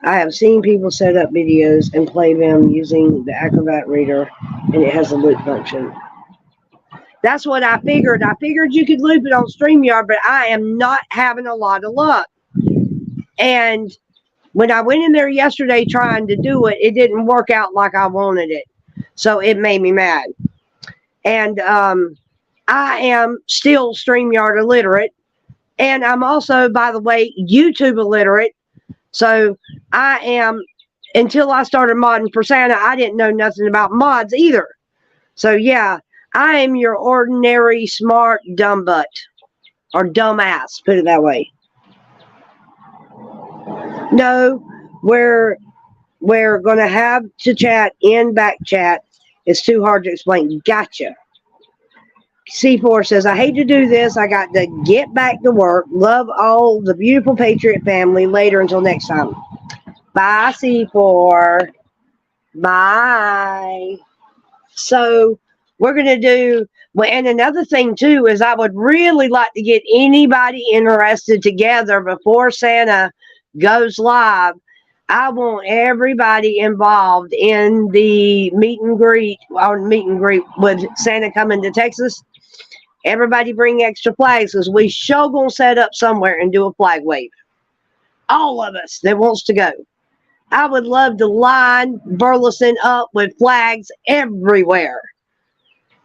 I have seen people set up videos and play them using the Acrobat Reader, and it has a loop function. That's what I figured. I figured you could loop it on StreamYard, but I am not having a lot of luck. And when I went in there yesterday trying to do it, it didn't work out like I wanted it. So it made me mad. And I am still StreamYard illiterate. And I'm also, by the way, YouTube illiterate. So I am, until I started modding for Santa, I didn't know nothing about mods either. So yeah, I am your ordinary smart dumb butt. Or dumbass, put it that way. No, we're going to have to chat in back chat. It's too hard to explain. Gotcha. C4 says, I hate to do this. I got to get back to work. Love all the beautiful Patriot family. Later until next time. Bye, C4. Bye. So we're going to do, well, and another thing too is I would really like to get anybody interested together before Santa goes live. I want everybody involved in the meet and greet with Santa coming to Texas. Everybody bring extra flags because we sure gonna set up somewhere and do a flag wave. All of us that wants to go. I would love to line Burleson up with flags everywhere.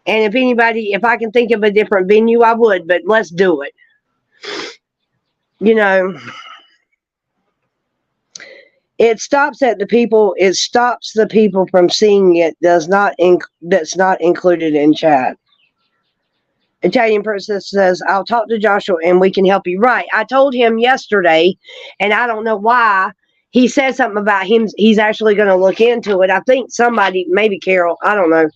And if I can think of a different venue, I would, but let's do it. You know, it stops the people from seeing it. That's not included in chat. Italian Princess says, I'll talk to Joshua and we can help you. Right. I told him yesterday, and I don't know why. He said something about him. He's actually going to look into it. I think somebody, maybe Carol, I don't know.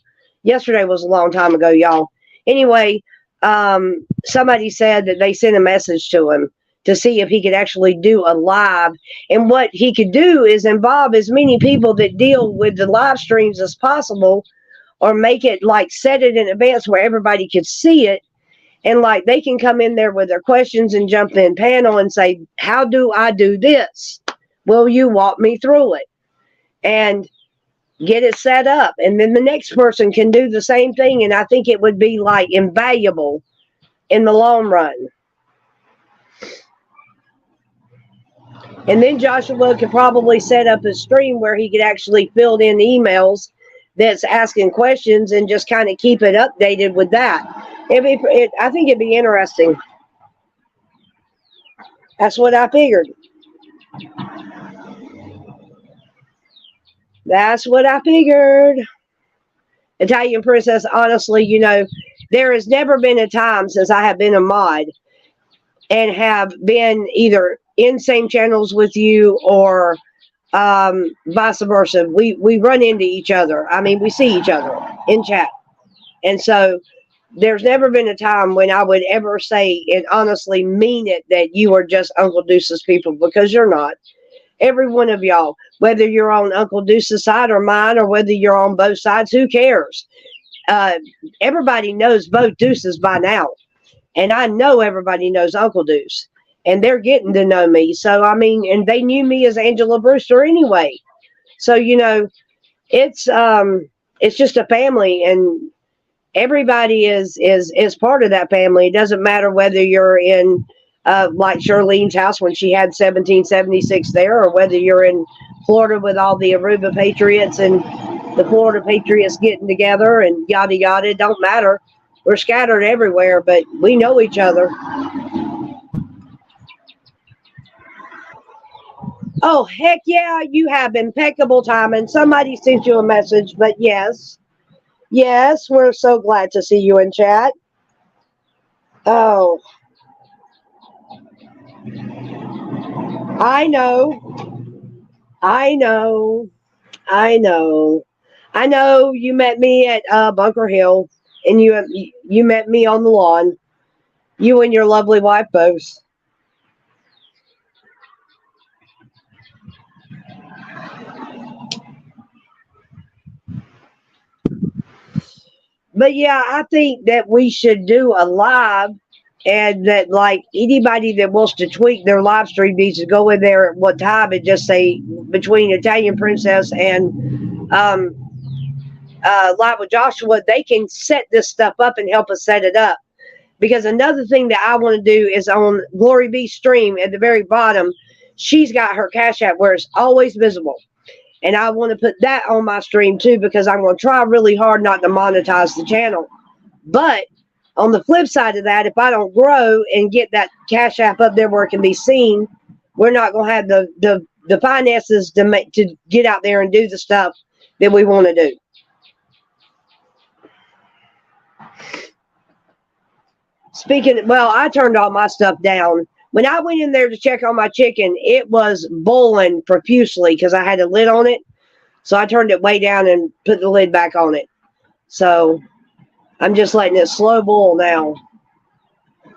Yesterday was a long time ago, y'all. Anyway, somebody said that they sent a message to him to see if he could actually do a live. And what he could do is involve as many people that deal with the live streams as possible, or make it like set it in advance where everybody could see it. And like they can come in there with their questions and jump in panel and say, how do I do this? Will you walk me through it? And get it set up. And then the next person can do the same thing. And I think it would be like invaluable in the long run. And then Joshua could probably set up a stream where he could actually fill in emails that's asking questions and just kind of keep it updated with that. I think it'd be interesting. That's what I figured. That's what I figured. Italian Princess, honestly, you know, there has never been a time since I have been a mod and have been either in same channels with you or vice versa. We run into each other. I mean, we see each other in chat. And so there's never been a time when I would ever say and honestly mean it that you are just Uncle Deuce's people, because you're not. Every one of y'all, whether you're on Uncle Deuce's side or mine, or whether you're on both sides, who cares? Everybody knows both Deuces by now. And I know everybody knows Uncle Deuce. And they're getting to know me. So, I mean, and they knew me as Angela Brewster anyway. So, you know, it's just a family, and everybody is part of that family. It doesn't matter whether you're in like Charlene's house when she had 1776 there, or whether you're in Florida with all the Aruba Patriots and the Florida Patriots getting together and yada yada. It don't matter. We're scattered everywhere, but we know each other. Oh, heck yeah, you have impeccable timing. Somebody sent you a message, but yes, we're so glad to see you in chat. Oh, I know. I know. I know you met me at Bunker Hill, and you met me on the lawn. You and your lovely wife both. But yeah, I think that we should do a live, and that like anybody that wants to tweak their live stream needs to go in there at what time and just say between Italian Princess and live with Joshua, they can set this stuff up and help us set it up. Because another thing that I want to do is on Glory Be stream at the very bottom, she's got her Cash App where it's always visible. And I want to put that on my stream too, because I'm going to try really hard not to monetize the channel. But on the flip side of that, if I don't grow and get that Cash App up there where it can be seen, we're not going to have the finances to get out there and do the stuff that we want to do. Well, I turned all my stuff down. When I went in there to check on my chicken, it was boiling profusely because I had a lid on it. So I turned it way down and put the lid back on it. So I'm just letting it slow boil now.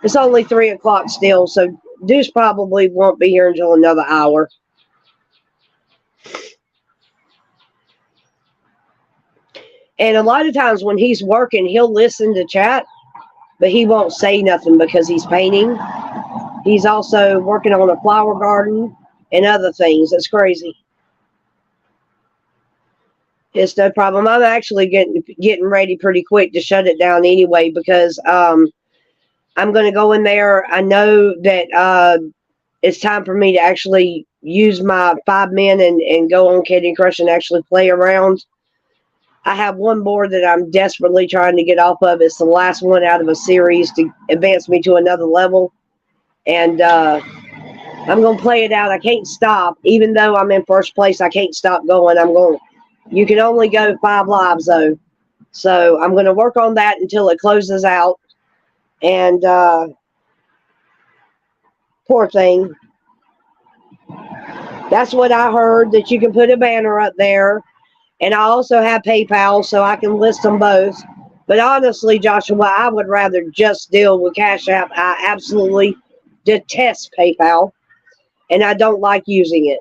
It's only 3 o'clock still, so Deuce probably won't be here until another hour. And a lot of times when he's working, he'll listen to chat, but he won't say nothing because he's painting. He's also working on a flower garden and other things. It's crazy. It's no problem. I'm actually getting ready pretty quick to shut it down anyway, because I'm going to go in there. I know that it's time for me to actually use my 5 men and go on Candy Crush and actually play around. I have one board that I'm desperately trying to get off of. It's the last one out of a series to advance me to another level. And I'm going to play it out. I can't stop. Even though I'm in first place, I can't stop going. You can only go 5 lives, though. So I'm going to work on that until it closes out. And poor thing. That's what I heard, that you can put a banner up there. And I also have PayPal, so I can list them both. But honestly, Joshua, I would rather just deal with Cash App. I absolutely detest PayPal, and I don't like using it.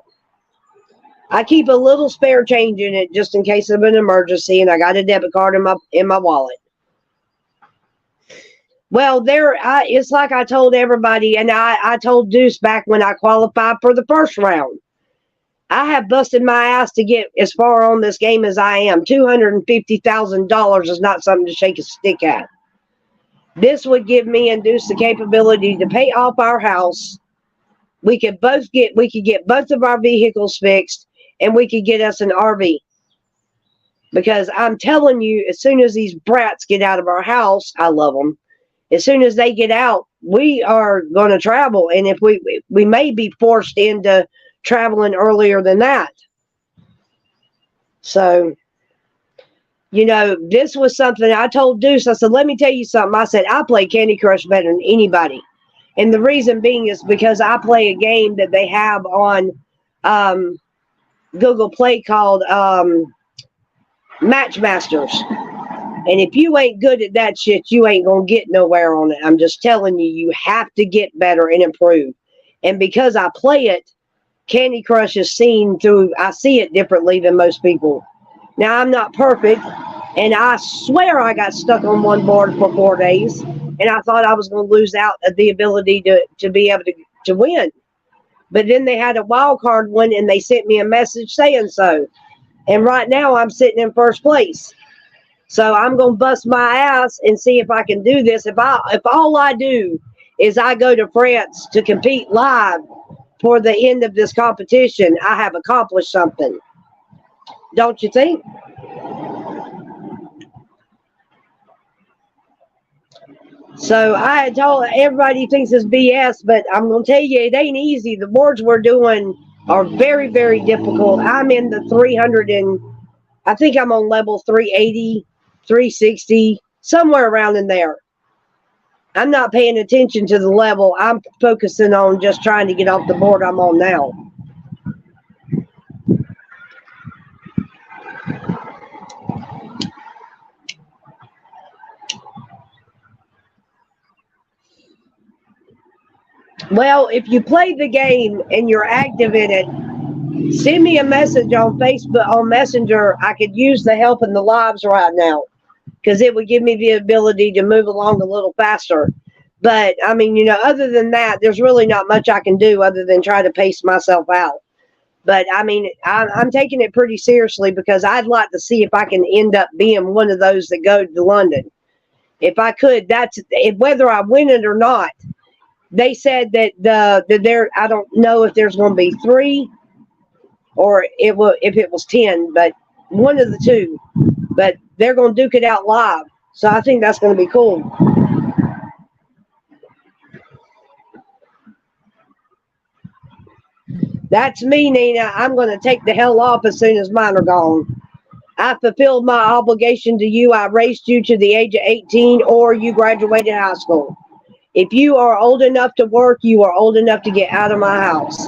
I keep a little spare change in it just in case of an emergency, and I got a debit card in my wallet. Well, it's like I told everybody, and I told Deuce back when I qualified for the first round. I have busted my ass to get as far on this game as I am. $250,000 is not something to shake a stick at. This would give me and Deuce the capability to pay off our house. We could get both of our vehicles fixed, and we could get us an RV. Because I'm telling you, as soon as these brats get out of our house, I love them. As soon as they get out, we are going to travel. And if we may be forced into traveling earlier than that. So, this was something I told Deuce. I said, let me tell you something. I said, I play Candy Crush better than anybody. And the reason being is because I play a game that they have on Google Play called Matchmasters. And if you ain't good at that shit, you ain't going to get nowhere on it. I'm just telling you, you have to get better and improve. And because I play it, Candy Crush is seen through, I see it differently than most people. Now, I'm not perfect, and I swear I got stuck on one board for 4 days, and I thought I was going to lose out the ability to be able to win. But then they had a wild card one, and they sent me a message saying so. And right now, I'm sitting in first place. So I'm going to bust my ass and see if I can do this. If all I do is I go to France to compete live for the end of this competition, I have accomplished something. Don't you think? So I had told everybody thinks it's BS, but I'm going to tell you, it ain't easy. The boards we're doing are very, very difficult. I'm in the 300 and I think I'm on level 380, 360, somewhere around in there. I'm not paying attention to the level. I'm focusing on just trying to get off the board I'm on now. Well, if you play the game and you're active in it, send me a message on Facebook, on Messenger. I could use the help in the lives right now because it would give me the ability to move along a little faster. But I mean, other than that, there's really not much I can do other than try to pace myself out. But I mean, I'm taking it pretty seriously because I'd like to see if I can end up being one of those that go to London. If I could, whether I win it or not. They said that there. I don't know if there's going to be 3 or if it was 10, but one of the two. But they're going to duke it out live, so I think that's going to be cool. That's me, Nina. I'm going to take the hell off as soon as mine are gone. I fulfilled my obligation to you. I raised you to the age of 18 or you graduated high school. If you are old enough to work, you are old enough to get out of my house.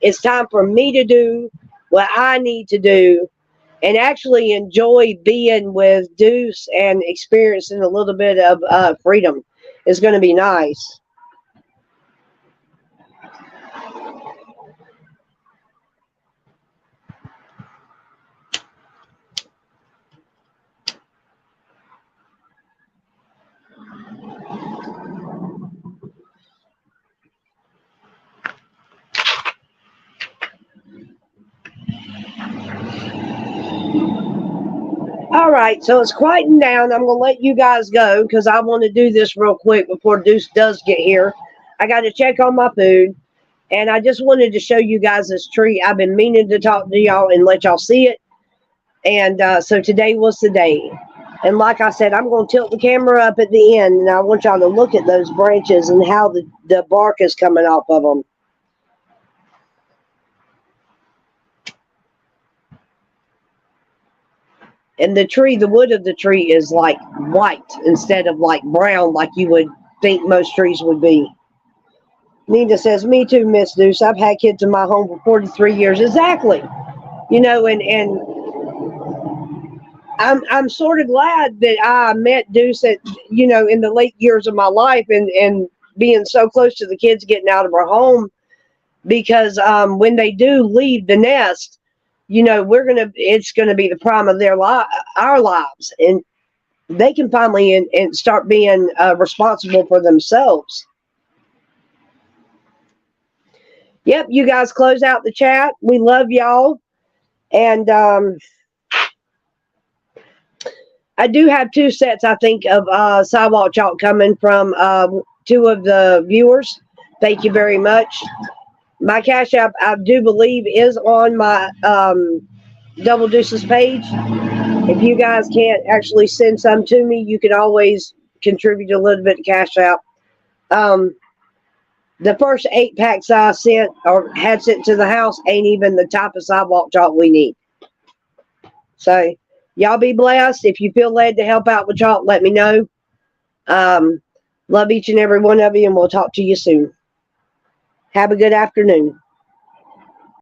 It's time for me to do what I need to do and actually enjoy being with Deuce and experiencing a little bit of freedom. It's going to be nice. All right, so it's quieting down. I'm going to let you guys go because I want to do this real quick before Deuce does get here. I got to check on my food, and I just wanted to show you guys this tree. I've been meaning to talk to y'all and let y'all see it, and so today was the day. And like I said, I'm going to tilt the camera up at the end, and I want y'all to look at those branches and how the bark is coming off of them. And the tree, the wood of the tree is like white instead of like brown like you would think most trees would be. Nina says, me too, Miss Deuce. I've had kids in my home for 43 years. Exactly. And I'm sort of glad that I met Deuce at, in the late years of my life and being so close to the kids getting out of our home because when they do leave the nest, it's gonna be the prime of our lives, and they can finally and start being responsible for themselves. Yep, you guys close out the chat. We love y'all, and I do have 2 sets, I think, of sidewalk chalk coming from 2 of the viewers. Thank you very much. My Cash App, I do believe, is on my Double Deuces page. If you guys can't actually send some to me, you can always contribute a little bit to Cash App. The first 8 packs I sent or had sent to the house ain't even the type of sidewalk chalk we need. So y'all be blessed. If you feel led to help out with chalk, let me know. Love each and every one of you, and we'll talk to you soon. Have a good afternoon.